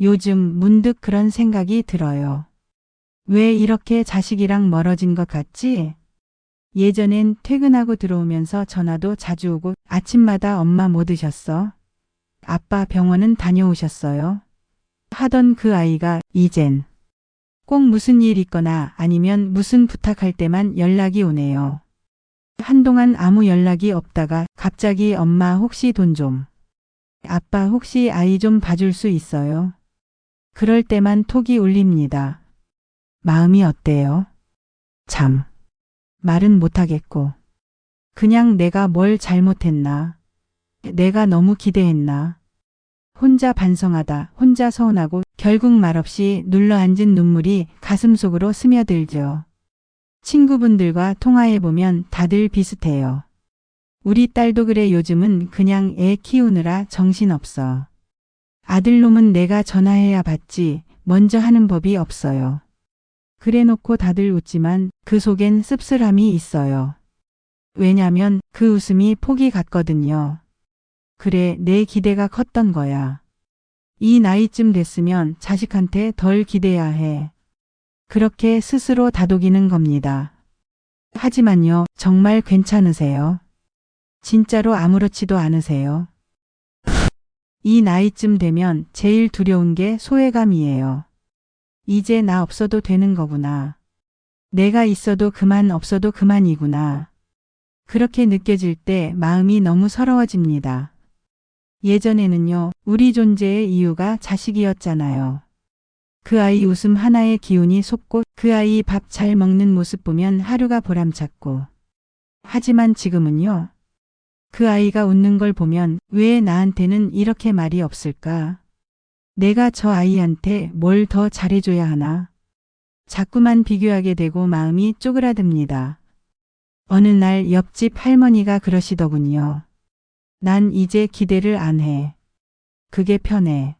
요즘 문득 그런 생각이 들어요. 왜 이렇게 자식이랑 멀어진 것 같지? 예전엔 퇴근하고 들어오면서 전화도 자주 오고 아침마다 엄마 뭐 드셨어? 아빠 병원은 다녀오셨어요? 하던 그 아이가 이젠 꼭 무슨 일 있거나 아니면 무슨 부탁할 때만 연락이 오네요. 한동안 아무 연락이 없다가 갑자기 엄마 혹시 돈 좀, 아빠 혹시 아이 좀 봐줄 수 있어요? 그럴 때만 톡이 울립니다. 마음이 어때요? 참, 말은 못하겠고. 그냥 내가 뭘 잘못했나? 내가 너무 기대했나? 혼자 반성하다, 혼자 서운하고 결국 말없이 눌러앉은 눈물이 가슴속으로 스며들죠. 친구분들과 통화해보면 다들 비슷해요. 우리 딸도 그래 요즘은 그냥 애 키우느라 정신없어. 아들놈은 내가 전화해야 받지 먼저 하는 법이 없어요. 그래놓고 다들 웃지만 그 속엔 씁쓸함이 있어요. 왜냐면 그 웃음이 폭이 같거든요. 그래 내 기대가 컸던 거야. 이 나이쯤 됐으면 자식한테 덜 기대야 해. 그렇게 스스로 다독이는 겁니다. 하지만요, 정말 괜찮으세요? 진짜로 아무렇지도 않으세요? 이 나이쯤 되면 제일 두려운 게 소외감이에요. 이제 나 없어도 되는 거구나. 내가 있어도 그만 없어도 그만이구나. 그렇게 느껴질 때 마음이 너무 서러워집니다. 예전에는요, 우리 존재의 이유가 자식이었잖아요. 그 아이 웃음 하나의 기운이 솟고 그 아이 밥 잘 먹는 모습 보면 하루가 보람찼고. 하지만 지금은요. 그 아이가 웃는 걸 보면 왜 나한테는 이렇게 말이 없을까? 내가 저 아이한테 뭘 더 잘해줘야 하나? 자꾸만 비교하게 되고 마음이 쪼그라듭니다. 어느 날 옆집 할머니가 그러시더군요. 난 이제 기대를 안 해. 그게 편해.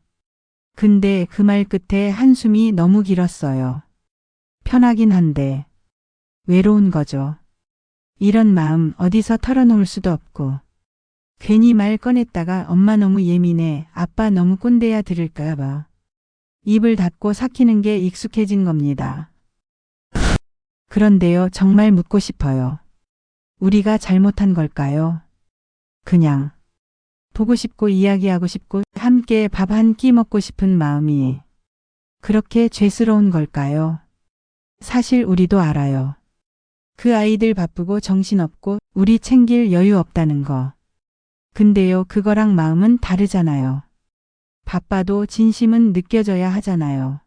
근데 그 말 끝에 한숨이 너무 길었어요. 편하긴 한데 외로운 거죠. 이런 마음 어디서 털어놓을 수도 없고. 괜히 말 꺼냈다가 엄마 너무 예민해, 아빠 너무 꼰대야 들을까 봐. 입을 닫고 삭히는 게 익숙해진 겁니다. 그런데요, 정말 묻고 싶어요. 우리가 잘못한 걸까요? 그냥 보고 싶고 이야기하고 싶고 함께 밥 한 끼 먹고 싶은 마음이 그렇게 죄스러운 걸까요? 사실 우리도 알아요. 그 아이들 바쁘고 정신없고 우리 챙길 여유 없다는 거. 근데요, 그거랑 마음은 다르잖아요. 바빠도 진심은 느껴져야 하잖아요.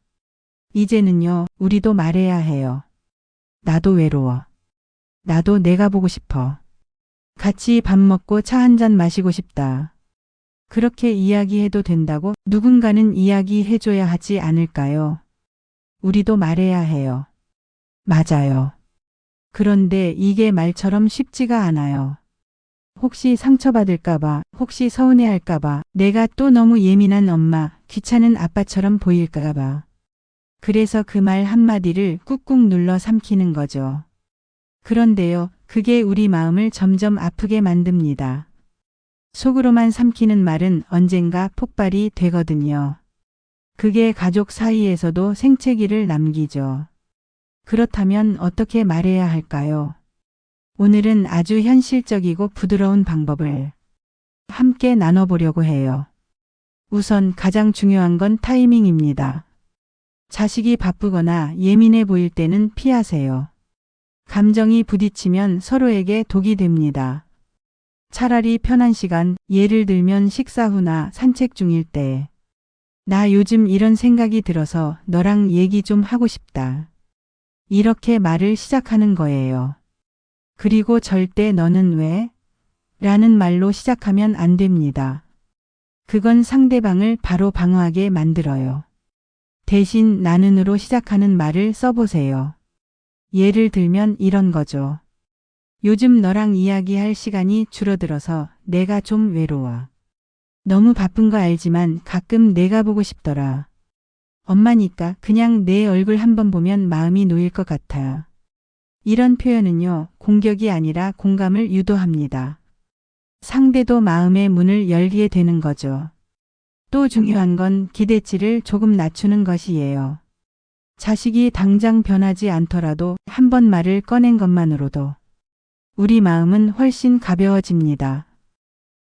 이제는요, 우리도 말해야 해요. 나도 외로워. 나도 내가 보고 싶어. 같이 밥 먹고 차 한 잔 마시고 싶다. 그렇게 이야기해도 된다고 누군가는 이야기해줘야 하지 않을까요? 우리도 말해야 해요. 맞아요. 그런데 이게 말처럼 쉽지가 않아요. 혹시 상처받을까봐, 혹시 서운해할까봐, 내가 또 너무 예민한 엄마, 귀찮은 아빠처럼 보일까봐. 그래서 그 말 한마디를 꾹꾹 눌러 삼키는 거죠. 그런데요, 그게 우리 마음을 점점 아프게 만듭니다. 속으로만 삼키는 말은 언젠가 폭발이 되거든요. 그게 가족 사이에서도 생채기를 남기죠. 그렇다면 어떻게 말해야 할까요? 오늘은 아주 현실적이고 부드러운 방법을 함께 나눠보려고 해요. 우선 가장 중요한 건 타이밍입니다. 자식이 바쁘거나 예민해 보일 때는 피하세요. 감정이 부딪히면 서로에게 독이 됩니다. 차라리 편한 시간, 예를 들면 식사 후나 산책 중일 때, 나 요즘 이런 생각이 들어서 너랑 얘기 좀 하고 싶다. 이렇게 말을 시작하는 거예요. 그리고 절대 너는 왜? 라는 말로 시작하면 안 됩니다. 그건 상대방을 바로 방어하게 만들어요. 대신 나는으로 시작하는 말을 써보세요. 예를 들면 이런 거죠. 요즘 너랑 이야기할 시간이 줄어들어서 내가 좀 외로워. 너무 바쁜 거 알지만 가끔 내가 보고 싶더라. 엄마니까 그냥 내 얼굴 한번 보면 마음이 놓일 것 같아. 이런 표현은요, 공격이 아니라 공감을 유도합니다. 상대도 마음의 문을 열게 되는 거죠. 또 중요한 건 기대치를 조금 낮추는 것이에요. 자식이 당장 변하지 않더라도 한 번 말을 꺼낸 것만으로도 우리 마음은 훨씬 가벼워집니다.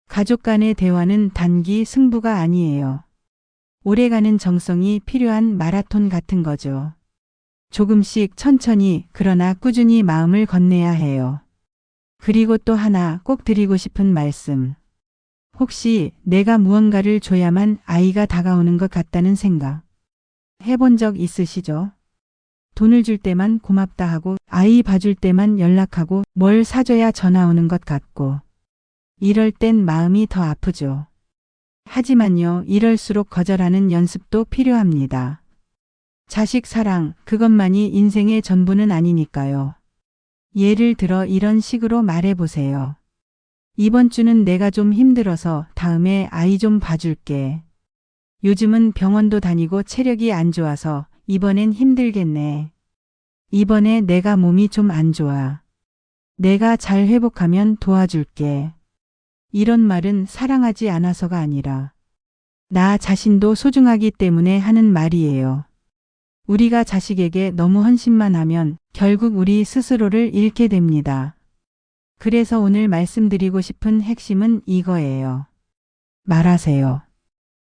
가족 간의 대화는 단기 승부가 아니에요. 오래가는 정성이 필요한 마라톤 같은 거죠. 조금씩 천천히 그러나 꾸준히 마음을 건네야 해요. 그리고 또 하나 꼭 드리고 싶은 말씀. 혹시 내가 무언가를 줘야만 아이가 다가오는 것 같다는 생각 해본 적 있으시죠? 돈을 줄 때만 고맙다 하고 아이 봐줄 때만 연락하고 뭘 사줘야 전화 오는 것 같고 이럴 땐 마음이 더 아프죠. 하지만요, 이럴수록 거절하는 연습도 필요합니다. 자식 사랑, 그것만이 인생의 전부는 아니니까요. 예를 들어 이런 식으로 말해보세요. 이번 주는 내가 좀 힘들어서 다음에 아이 좀 봐줄게. 요즘은 병원도 다니고 체력이 안 좋아서 이번엔 힘들겠네. 이번에 내가 몸이 좀 안 좋아. 내가 잘 회복하면 도와줄게. 이런 말은 사랑하지 않아서가 아니라 나 자신도 소중하기 때문에 하는 말이에요. 우리가 자식에게 너무 헌신만 하면 결국 우리 스스로를 잃게 됩니다. 그래서 오늘 말씀드리고 싶은 핵심은 이거예요. 말하세요.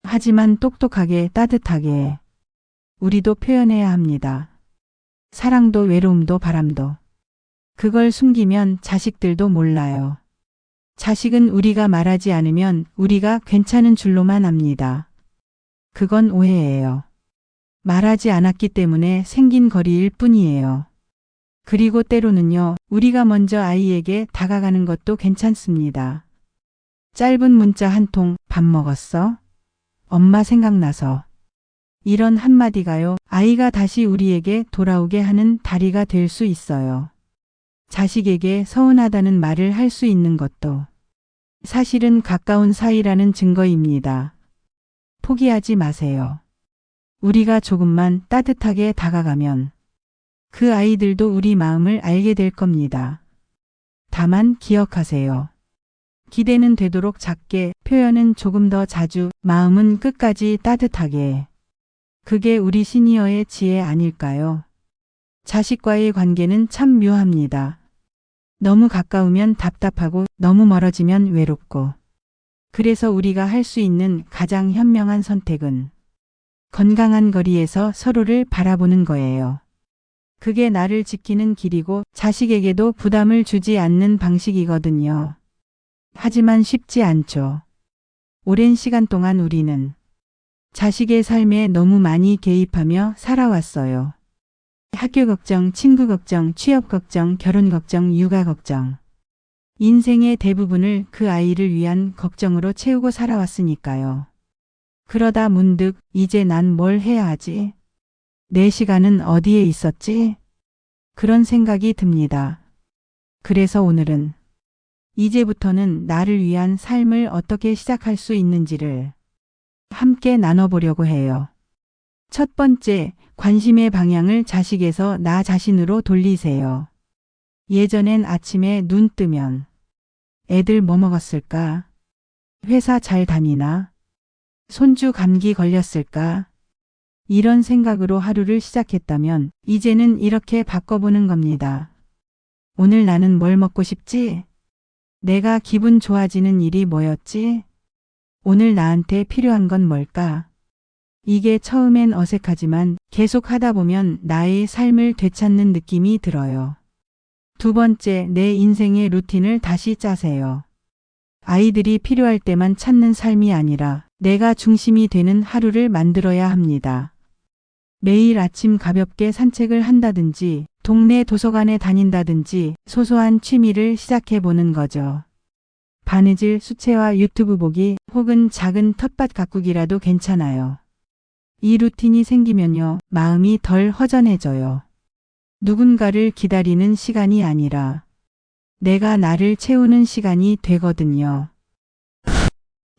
하지만 똑똑하게 따뜻하게. 우리도 표현해야 합니다. 사랑도 외로움도 바람도. 그걸 숨기면 자식들도 몰라요. 자식은 우리가 말하지 않으면 우리가 괜찮은 줄로만 압니다. 그건 오해예요. 말하지 않았기 때문에 생긴 거리일 뿐이에요. 그리고 때로는요, 우리가 먼저 아이에게 다가가는 것도 괜찮습니다. 짧은 문자 한 통, 밥 먹었어? 엄마 생각나서. 이런 한마디가요, 아이가 다시 우리에게 돌아오게 하는 다리가 될 수 있어요. 자식에게 서운하다는 말을 할 수 있는 것도 사실은 가까운 사이라는 증거입니다. 포기하지 마세요. 우리가 조금만 따뜻하게 다가가면 그 아이들도 우리 마음을 알게 될 겁니다. 다만 기억하세요. 기대는 되도록 작게, 표현은 조금 더 자주, 마음은 끝까지 따뜻하게. 그게 우리 시니어의 지혜 아닐까요? 자식과의 관계는 참 묘합니다. 너무 가까우면 답답하고 너무 멀어지면 외롭고. 그래서 우리가 할 수 있는 가장 현명한 선택은 건강한 거리에서 서로를 바라보는 거예요. 그게 나를 지키는 길이고 자식에게도 부담을 주지 않는 방식이거든요. 하지만 쉽지 않죠. 오랜 시간 동안 우리는 자식의 삶에 너무 많이 개입하며 살아왔어요. 학교 걱정, 친구 걱정, 취업 걱정, 결혼 걱정, 육아 걱정. 인생의 대부분을 그 아이를 위한 걱정으로 채우고 살아왔으니까요. 그러다 문득 이제 난 뭘 해야 하지? 내 시간은 어디에 있었지? 그런 생각이 듭니다. 그래서 오늘은 이제부터는 나를 위한 삶을 어떻게 시작할 수 있는지를 함께 나눠보려고 해요. 첫 번째, 관심의 방향을 자식에서 나 자신으로 돌리세요. 예전엔 아침에 눈 뜨면 애들 뭐 먹었을까? 회사 잘 다니나? 손주 감기 걸렸을까? 이런 생각으로 하루를 시작했다면 이제는 이렇게 바꿔보는 겁니다. 오늘 나는 뭘 먹고 싶지? 내가 기분 좋아지는 일이 뭐였지? 오늘 나한테 필요한 건 뭘까? 이게 처음엔 어색하지만 계속 하다 보면 나의 삶을 되찾는 느낌이 들어요. 두 번째, 내 인생의 루틴을 다시 짜세요. 아이들이 필요할 때만 찾는 삶이 아니라 내가 중심이 되는 하루를 만들어야 합니다. 매일 아침 가볍게 산책을 한다든지 동네 도서관에 다닌다든지 소소한 취미를 시작해보는 거죠. 바느질, 수채화, 유튜브 보기 혹은 작은 텃밭 가꾸기라도 괜찮아요. 이 루틴이 생기면요, 마음이 덜 허전해져요. 누군가를 기다리는 시간이 아니라 내가 나를 채우는 시간이 되거든요.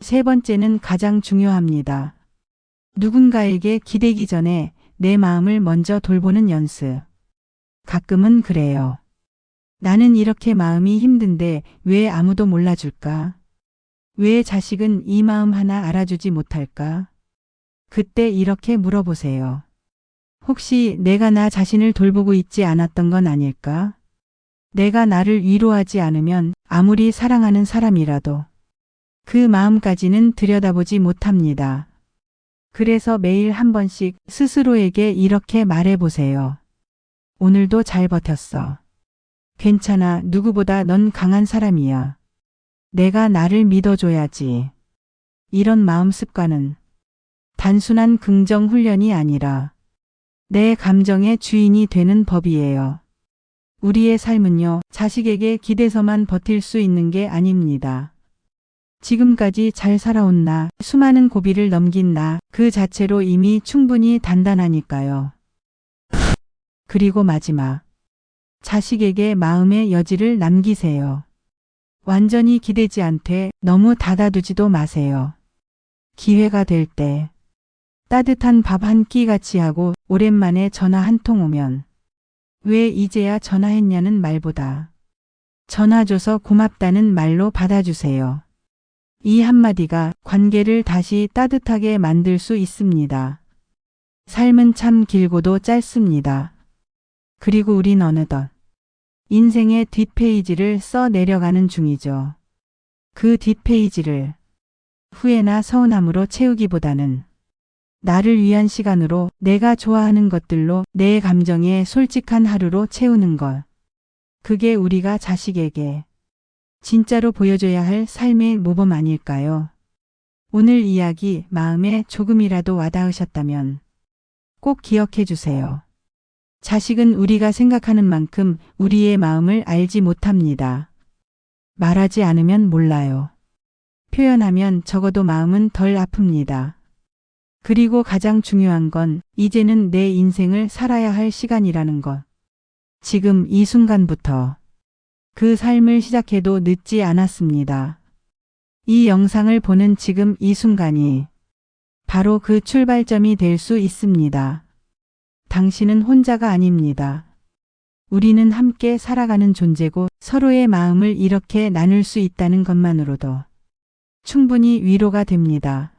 세 번째는 가장 중요합니다. 누군가에게 기대기 전에 내 마음을 먼저 돌보는 연습. 가끔은 그래요. 나는 이렇게 마음이 힘든데 왜 아무도 몰라줄까? 왜 자식은 이 마음 하나 알아주지 못할까? 그때 이렇게 물어보세요. 혹시 내가 나 자신을 돌보고 있지 않았던 건 아닐까? 내가 나를 위로하지 않으면 아무리 사랑하는 사람이라도 그 마음까지는 들여다보지 못합니다. 그래서 매일 한 번씩 스스로에게 이렇게 말해보세요. 오늘도 잘 버텼어. 괜찮아. 누구보다 넌 강한 사람이야. 내가 나를 믿어줘야지. 이런 마음 습관은 단순한 긍정 훈련이 아니라 내 감정의 주인이 되는 법이에요. 우리의 삶은요, 자식에게 기대서만 버틸 수 있는 게 아닙니다. 지금까지 잘 살아온 나, 수많은 고비를 넘긴 나, 그 자체로 이미 충분히 단단하니까요. 그리고 마지막. 자식에게 마음의 여지를 남기세요. 완전히 기대지 않되 너무 닫아두지도 마세요. 기회가 될 때 따뜻한 밥 한 끼 같이 하고 오랜만에 전화 한 통 오면 왜 이제야 전화했냐는 말보다 전화 줘서 고맙다는 말로 받아주세요. 이 한마디가 관계를 다시 따뜻하게 만들 수 있습니다. 삶은 참 길고도 짧습니다. 그리고 우린 어느덧 인생의 뒷페이지를 써 내려가는 중이죠. 그 뒷페이지를 후회나 서운함으로 채우기보다는 나를 위한 시간으로 내가 좋아하는 것들로 내 감정에 솔직한 하루로 채우는 것. 그게 우리가 자식에게 진짜로 보여줘야 할 삶의 모범 아닐까요? 오늘 이야기 마음에 조금이라도 와닿으셨다면 꼭 기억해 주세요. 자식은 우리가 생각하는 만큼 우리의 마음을 알지 못합니다. 말하지 않으면 몰라요. 표현하면 적어도 마음은 덜 아픕니다. 그리고 가장 중요한 건 이제는 내 인생을 살아야 할 시간이라는 것. 지금 이 순간부터 그 삶을 시작해도 늦지 않았습니다. 이 영상을 보는 지금 이 순간이 바로 그 출발점이 될 수 있습니다. 당신은 혼자가 아닙니다. 우리는 함께 살아가는 존재고 서로의 마음을 이렇게 나눌 수 있다는 것만으로도 충분히 위로가 됩니다.